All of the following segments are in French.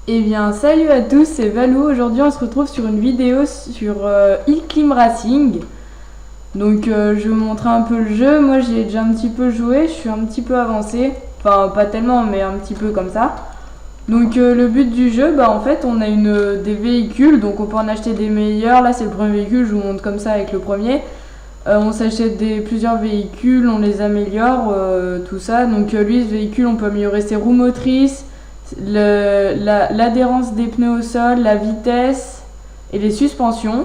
Eh bien, salut à tous, c'est Valou. Aujourd'hui, on se retrouve sur une vidéo sur Hill Climb Racing. Donc, je vais vous montrer un peu le jeu. Moi, j'ai déjà un petit peu joué, je suis un petit peu avancé. Enfin, pas tellement, mais un petit peu comme ça. Donc, le but du jeu, en fait, on a des véhicules, donc on peut en acheter des meilleurs. Là, c'est le premier véhicule, je vous montre comme ça avec le premier. On s'achète plusieurs véhicules, on les améliore, tout ça. Donc, lui, ce véhicule, on peut améliorer ses roues motrices, l'adhérence des pneus au sol, la vitesse et les suspensions.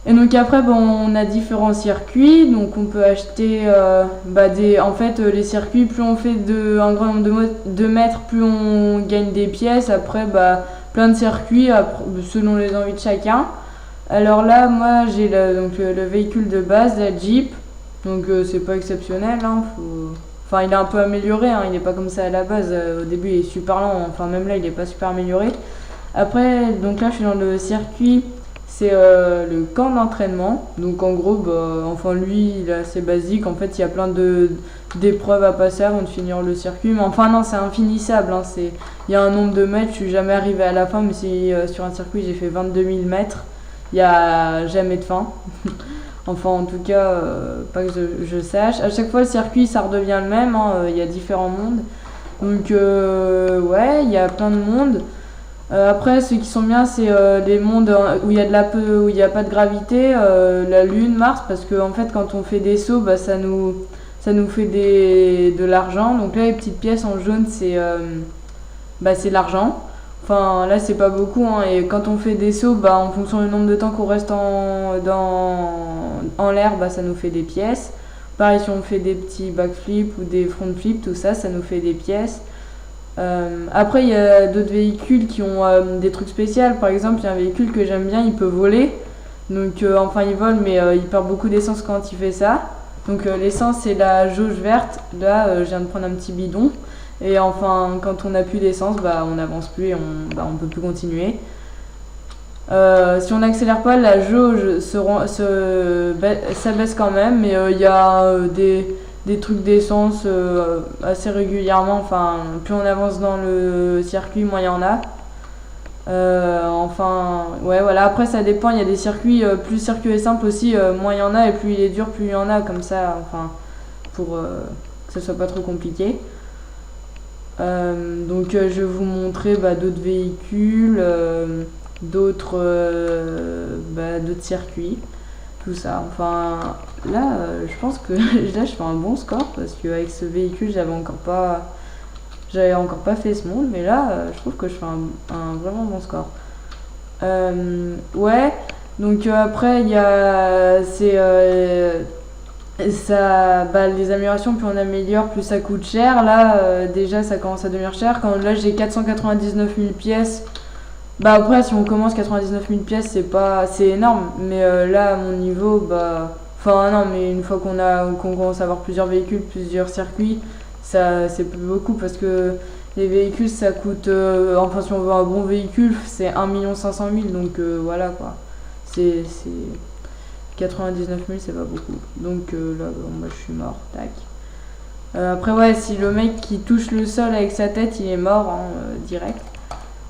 Et donc après, on a différents circuits. Donc on peut acheter en fait, les circuits, plus on fait un grand nombre de mètres, plus on gagne des pièces. Après, plein de circuits selon les envies de chacun. Alors là, moi, j'ai le véhicule de base, la Jeep. Donc c'est pas exceptionnel, hein, Enfin, il est un peu amélioré, hein, il n'est pas comme ça à la base. Au début, il est super lent, enfin, même là, il n'est pas super amélioré. Après, donc là, je suis dans le circuit, c'est le camp d'entraînement. Donc, en gros, enfin, lui, il est assez basique. En fait, il y a plein d'épreuves à passer avant de finir le circuit. Mais enfin, non, c'est infinissable. Hein, il y a un nombre de mètres, je suis jamais arrivé à la fin, mais si sur un circuit, j'ai fait 22 000 mètres, il n'y a jamais de fin. Enfin, en tout cas, pas que je sache. À chaque fois, le circuit, ça redevient le même. Hein, y a différents mondes. Donc, ouais, il y a plein de mondes. Après, ceux qui sont bien, c'est les mondes où il y a pas de gravité, la Lune, Mars, parce que en fait, quand on fait des sauts, ça nous fait de l'argent. Donc là, les petites pièces en jaune, c'est l'argent. Enfin, là, c'est pas beaucoup, hein, et quand on fait des sauts, en fonction du nombre de temps qu'on reste en l'air, ça nous fait des pièces. Pareil, si on fait des petits backflips ou des front flips, tout ça, ça nous fait des pièces. Après, il y a d'autres véhicules qui ont des trucs spéciaux. Par exemple, il y a un véhicule que j'aime bien, il peut voler. Donc, enfin, il vole, mais il perd beaucoup d'essence quand il fait ça. Donc, l'essence, c'est la jauge verte. Là, je viens de prendre un petit bidon. Et enfin, quand on n'a plus d'essence, on n'avance plus et on peut plus continuer. Si on n'accélère pas, la jauge s'abaisse quand même, mais il y a des trucs d'essence assez régulièrement. Enfin, plus on avance dans le circuit, moins il y en a. Enfin, ouais, voilà. Après, ça dépend. Il y a des circuits, plus le circuit est simple aussi, moins il y en a, et plus il est dur, plus il y en a. Comme ça, enfin, pour que ce soit pas trop compliqué. Donc je vais vous montrer d'autres véhicules, d'autres circuits, tout ça. Enfin là, je pense que là je fais un bon score parce qu'avec ce véhicule j'avais encore pas fait ce monde, mais là je trouve que je fais un vraiment bon score. Ouais, donc après il y a les améliorations, plus on améliore, plus ça coûte cher. Là, déjà, ça commence à devenir cher. Là, j'ai 499 000 pièces. Après, si on commence 99 000 pièces, c'est énorme. Mais là, à mon niveau, enfin, non, mais une fois qu'on commence à avoir plusieurs véhicules, plusieurs circuits, c'est plus beaucoup parce que les véhicules, ça coûte. Enfin, si on veut un bon véhicule, c'est 1 500 000. Donc, voilà, quoi. C'est 99 000, c'est pas beaucoup. Donc là, je suis mort. Tac. Après, ouais, si le mec qui touche le sol avec sa tête, il est mort, hein, direct.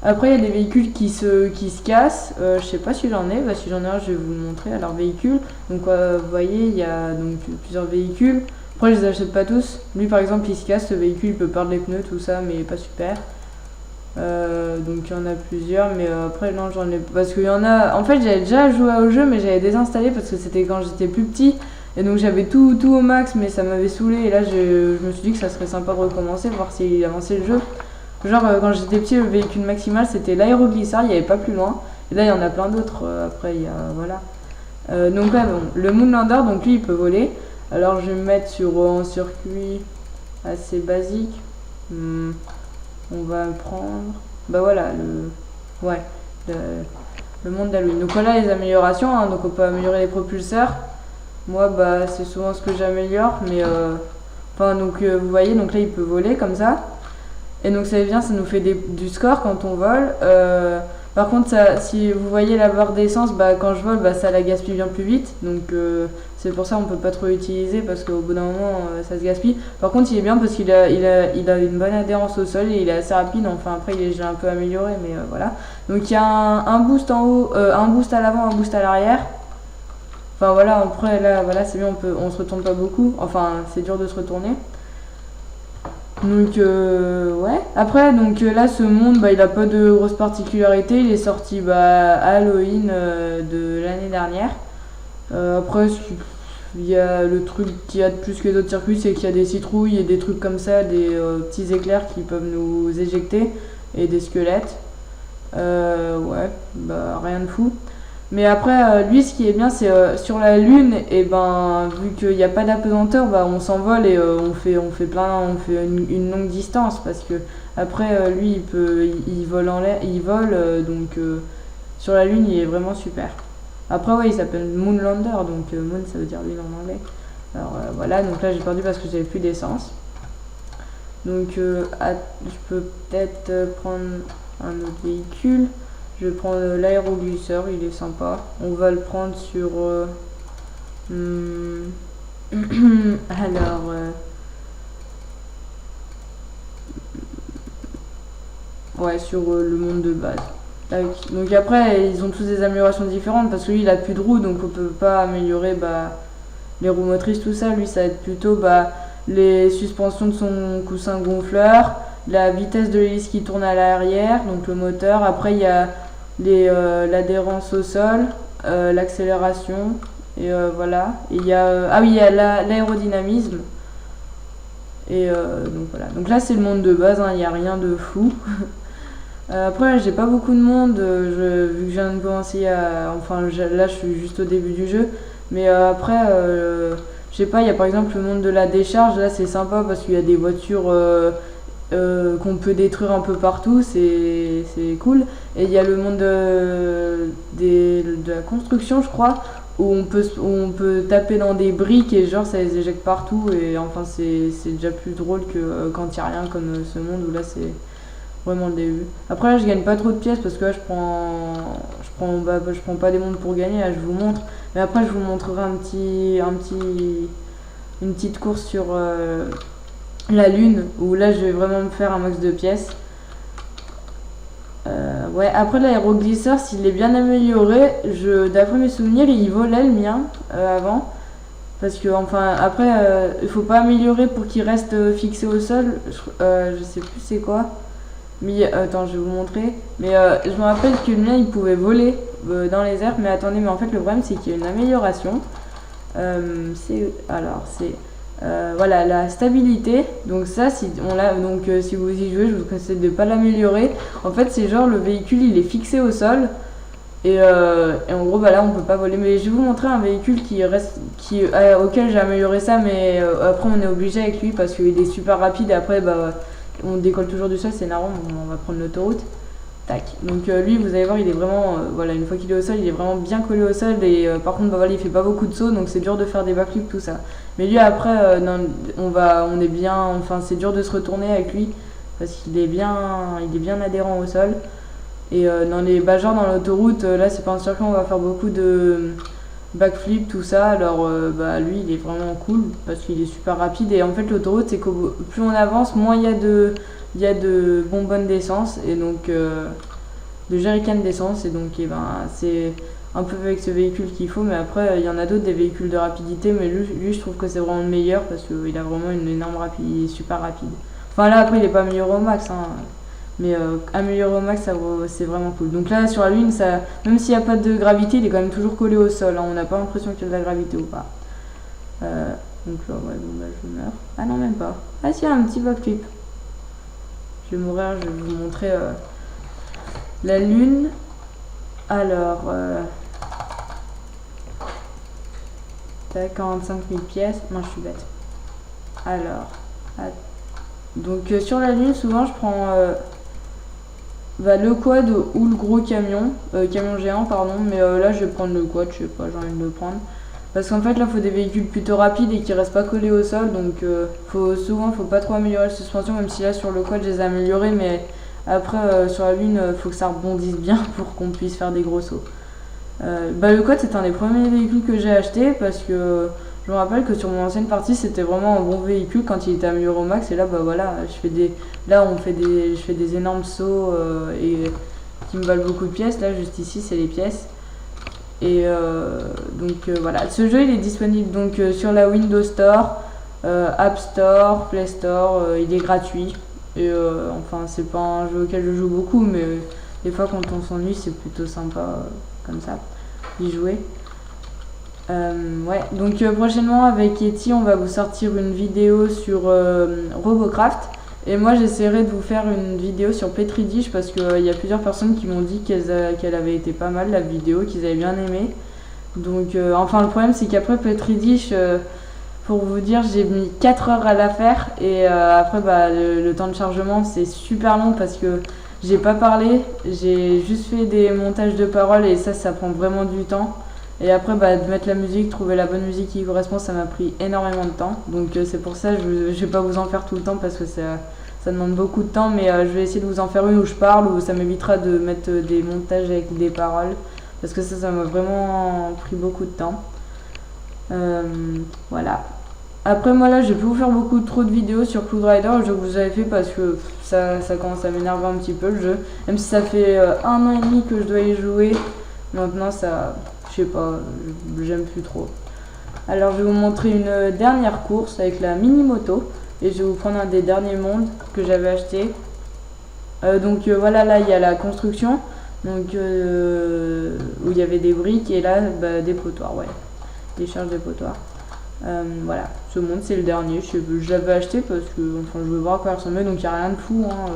Après, il y a des véhicules qui se cassent. Je sais pas si j'en ai. Si j'en ai un, je vais vous le montrer. Alors, véhicule. Donc, vous voyez, il y a donc plusieurs véhicules. Après, je les achète pas tous. Lui, par exemple, il se casse. Ce véhicule, il peut perdre les pneus, tout ça, mais il est pas super. Donc il y en a plusieurs, mais après non, j'en ai, parce qu'il y en a, en fait j'avais déjà joué au jeu, mais j'avais désinstallé parce que c'était quand j'étais plus petit, et donc j'avais tout au max, mais ça m'avait saoulé, et là je me suis dit que ça serait sympa de recommencer, voir s'il avançait le jeu. Genre quand j'étais petit, le véhicule maximal c'était l'aéroglissard, il n'y avait pas plus loin, et là il y en a plein d'autres. Après il y a, voilà. Donc là, le Moonlander, donc lui il peut voler. Alors je vais me mettre sur un circuit assez basique. On va prendre, voilà, le monde d'Halloween. Donc voilà les améliorations, hein, donc on peut améliorer les propulseurs. Moi, c'est souvent ce que j'améliore, mais donc vous voyez, donc là il peut voler comme ça. Et donc ça vient, ça nous fait du score quand on vole. Par contre, ça, si vous voyez la barre d'essence, bah, quand je vole, bah, ça la gaspille bien plus vite. Donc c'est pour ça qu'on peut pas trop l'utiliser parce qu'au bout d'un moment, ça se gaspille. Par contre, il est bien parce qu'il a une bonne adhérence au sol et il est assez rapide. Enfin, après, il est un peu amélioré, mais voilà. Donc il y a un boost en haut, un boost à l'avant, un boost à l'arrière. Enfin voilà, après là, voilà, c'est bien, on se retourne pas beaucoup. Enfin, c'est dur de se retourner. Donc ouais. Après, donc là, ce monde, bah, il a pas de grosses particularités. Il est sorti bah, à Halloween de l'année dernière. Après, il y a le truc qu'il y a de plus que les autres circuits, c'est qu'il y a des citrouilles et des trucs comme ça, des petits éclairs qui peuvent nous éjecter et des squelettes. Ouais, bah rien de fou. Mais après, lui, ce qui est bien, c'est sur la Lune, et ben, vu qu'il n'y a pas d'apesanteur, bah, on s'envole et on fait une longue distance. Parce que après, lui, il vole en l'air, donc sur la Lune, il est vraiment super. Après, ouais, il s'appelle Moonlander, donc Moon, ça veut dire Lune en anglais. Alors voilà, donc là, j'ai perdu parce que j'avais plus d'essence. Donc, je peux peut-être prendre un autre véhicule. Je vais prendre l'aéroglisseur, il est sympa. On va le prendre sur... alors... ouais, sur le monde de base. Donc après, ils ont tous des améliorations différentes parce que lui, il a plus de roues, donc on peut pas améliorer bah, les roues motrices, tout ça. Lui, ça va être plutôt bah, les suspensions de son coussin gonfleur, la vitesse de l'hélice qui tourne à l'arrière, donc le moteur. Après, il y a l'adhérence au sol, l'accélération, et voilà. Et il y a, ah oui, il y a l'aérodynamisme. Et donc voilà. Donc là, c'est le monde de base, il n'y a rien de fou. Après, j'ai pas beaucoup de monde, vu que je viens de commencer à. Enfin, là, je suis juste au début du jeu. Mais après, je sais pas, il y a par exemple le monde de la décharge. Là, c'est sympa parce qu'il y a des voitures qu'on peut détruire un peu partout, c'est cool. Et il y a le monde de la construction, je crois, où on peut taper dans des briques et genre ça les éjecte partout. Et enfin, c'est déjà plus drôle que quand il n'y a rien comme ce monde où là, c'est vraiment le début. Après là je gagne pas trop de pièces parce que là je prends pas des mondes pour gagner, là je vous montre. Mais après je vous montrerai une petite course sur la Lune où là je vais vraiment me faire un max de pièces. Ouais, après l'aéroglisseur s'il est bien amélioré, d'après mes souvenirs il volait le mien avant. Parce que enfin après il faut pas améliorer pour qu'il reste fixé au sol. Je sais plus c'est quoi. Mais attends, je vais vous montrer. Mais je me rappelle que le mien il pouvait voler dans les airs. Mais attendez, mais en fait le problème c'est qu'il y a une amélioration. C'est voilà la stabilité. Donc ça, si si vous y jouez, je vous conseille de pas l'améliorer. En fait, c'est genre le véhicule il est fixé au sol. Et en gros, bah là on peut pas voler. Mais je vais vous montrer un véhicule auquel j'ai amélioré ça. Mais après on est obligé avec lui parce qu'il est super rapide. Et après, bah. On décolle toujours du sol, c'est énervant, on va prendre l'autoroute. Tac. Donc lui, vous allez voir, il est vraiment, voilà, une fois qu'il est au sol, il est vraiment bien collé au sol. Et par contre, bah, voilà, il fait pas beaucoup de sauts, donc c'est dur de faire des backflips, tout ça. Mais lui, après, on est bien, enfin, c'est dur de se retourner avec lui parce qu'il est bien adhérent au sol. Et genre dans l'autoroute, là, c'est pas un circuit, on va faire beaucoup de backflip, tout ça. Alors bah lui il est vraiment cool parce qu'il est super rapide. Et en fait l'autoroute c'est que plus on avance, moins il y a de bonbonnes d'essence et donc de jerrycans d'essence. Et donc c'est un peu avec ce véhicule qu'il faut. Mais après il y en a d'autres des véhicules de rapidité, mais lui je trouve que c'est vraiment le meilleur parce qu'il a vraiment une énorme rapidité, il est super rapide. Enfin là après il est pas amélioré au max mais amélioré au max, c'est vraiment cool. Donc là, sur la Lune, même s'il n'y a pas de gravité, il est quand même toujours collé au sol. On n'a pas l'impression qu'il y a de la gravité ou pas. Donc là, ouais, bon, bah, je meurs. Ah non, même pas. Ah si, il y a un petit backflip. Je vais mourir, je vais vous montrer la Lune. Alors, 45 000 pièces. Non, je suis bête. Alors, donc sur la Lune, souvent, je prends... le quad ou le gros camion géant pardon, mais là je vais prendre le quad, je sais pas, j'ai envie de le prendre parce qu'en fait là faut des véhicules plutôt rapides et qui restent pas collés au sol, donc faut pas trop améliorer la suspension, même si là sur le quad je les ai améliorés, mais Après, sur la lune, faut que ça rebondisse bien pour qu'on puisse faire des gros sauts. Le quad, c'est un des premiers véhicules que j'ai acheté parce que je me rappelle que sur mon ancienne partie, c'était vraiment un bon véhicule quand il était amélioré au max. Et là, voilà, je fais des énormes sauts et qui me valent beaucoup de pièces. Là, juste ici, c'est les pièces. Et voilà, ce jeu il est disponible donc sur la Windows Store, App Store, Play Store, il est gratuit. Et enfin, c'est pas un jeu auquel je joue beaucoup, mais des fois quand on s'ennuie, c'est plutôt sympa comme ça d'y jouer. Ouais, donc prochainement avec Yeti, on va vous sortir une vidéo sur Robocraft. Et moi, j'essaierai de vous faire une vidéo sur Petri Dish parce qu'il y a plusieurs personnes qui m'ont dit qu'elle avait été pas mal la vidéo, qu'ils avaient bien aimé. Donc, enfin, le problème, c'est qu'après Petri Dish, pour vous dire, j'ai mis 4 heures à la faire. Et après, le temps de chargement, c'est super long parce que j'ai pas parlé, j'ai juste fait des montages de paroles et ça prend vraiment du temps. Et après, de mettre la musique, trouver la bonne musique qui correspond, ça m'a pris énormément de temps. Donc c'est pour ça que je vais pas vous en faire tout le temps parce que ça demande beaucoup de temps. Mais je vais essayer de vous en faire une où je parle, où ça m'évitera de mettre des montages avec des paroles. Parce que ça m'a vraiment pris beaucoup de temps. Voilà. Après, moi là, je vais plus vous faire trop de vidéos sur Cloud Rider, le jeu que vous avez fait, parce que ça commence à m'énerver un petit peu le jeu. Même si ça fait 1 an et demi que je dois y jouer. Maintenant, je sais pas, j'aime plus trop. Alors je vais vous montrer une dernière course avec la mini moto et je vais vous prendre un des derniers mondes que j'avais acheté. Voilà, là il y a la construction, donc où il y avait des briques et là des potoirs, ouais, des charges des potoirs. Voilà, ce monde c'est le dernier, je l'avais acheté parce que enfin, je veux voir à quoi il ressemblait, donc il n'y a rien de fou, hein.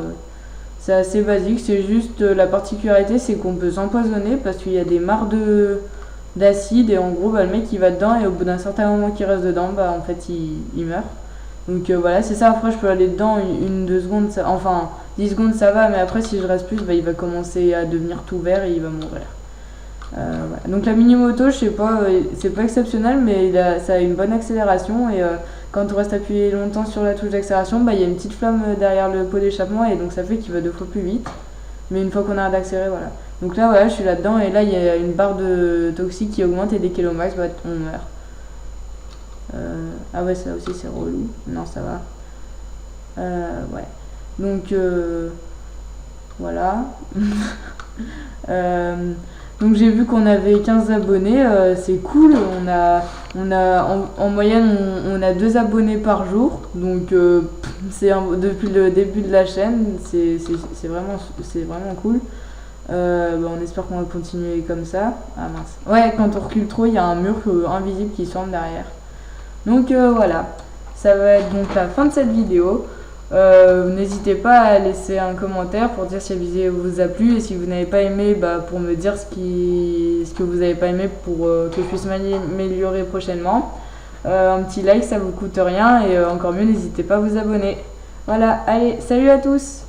C'est assez basique, c'est juste la particularité c'est qu'on peut s'empoisonner parce qu'il y a des mares d'acide et en gros le mec il va dedans et au bout d'un certain moment qu'il reste dedans en fait il meurt. Donc voilà, c'est ça. Après je peux aller dedans 1-2 secondes, enfin 10 secondes ça va, mais après si je reste plus il va commencer à devenir tout vert et il va mourir. Voilà. Donc la mini moto, je sais pas, c'est pas exceptionnel mais ça a une bonne accélération et quand on reste appuyé longtemps sur la touche d'accélération, il y a une petite flamme derrière le pot d'échappement et donc ça fait qu'il va 2 fois plus vite. Mais une fois qu'on arrête d'accélérer, voilà. Donc là, voilà, je suis là-dedans et là, il y a une barre de toxique qui augmente et dès qu'elle est au max, on meurt. Ah ouais, ça aussi, c'est relou. Non, ça va. Ouais. Donc, voilà. Donc j'ai vu qu'on avait 15 abonnés, c'est cool. En moyenne, on a 2 abonnés par jour. Donc depuis le début de la chaîne, c'est vraiment cool. On espère qu'on va continuer comme ça. Ah mince. Ouais, quand on recule trop, il y a un mur invisible qui se forme derrière. Donc voilà, ça va être donc la fin de cette vidéo. N'hésitez pas à laisser un commentaire pour dire si la vidéo vous a plu et si vous n'avez pas aimé, pour me dire ce que vous n'avez pas aimé pour que je puisse m'améliorer prochainement. Un petit like, ça vous coûte rien et encore mieux, n'hésitez pas à vous abonner. Voilà, allez, salut à tous!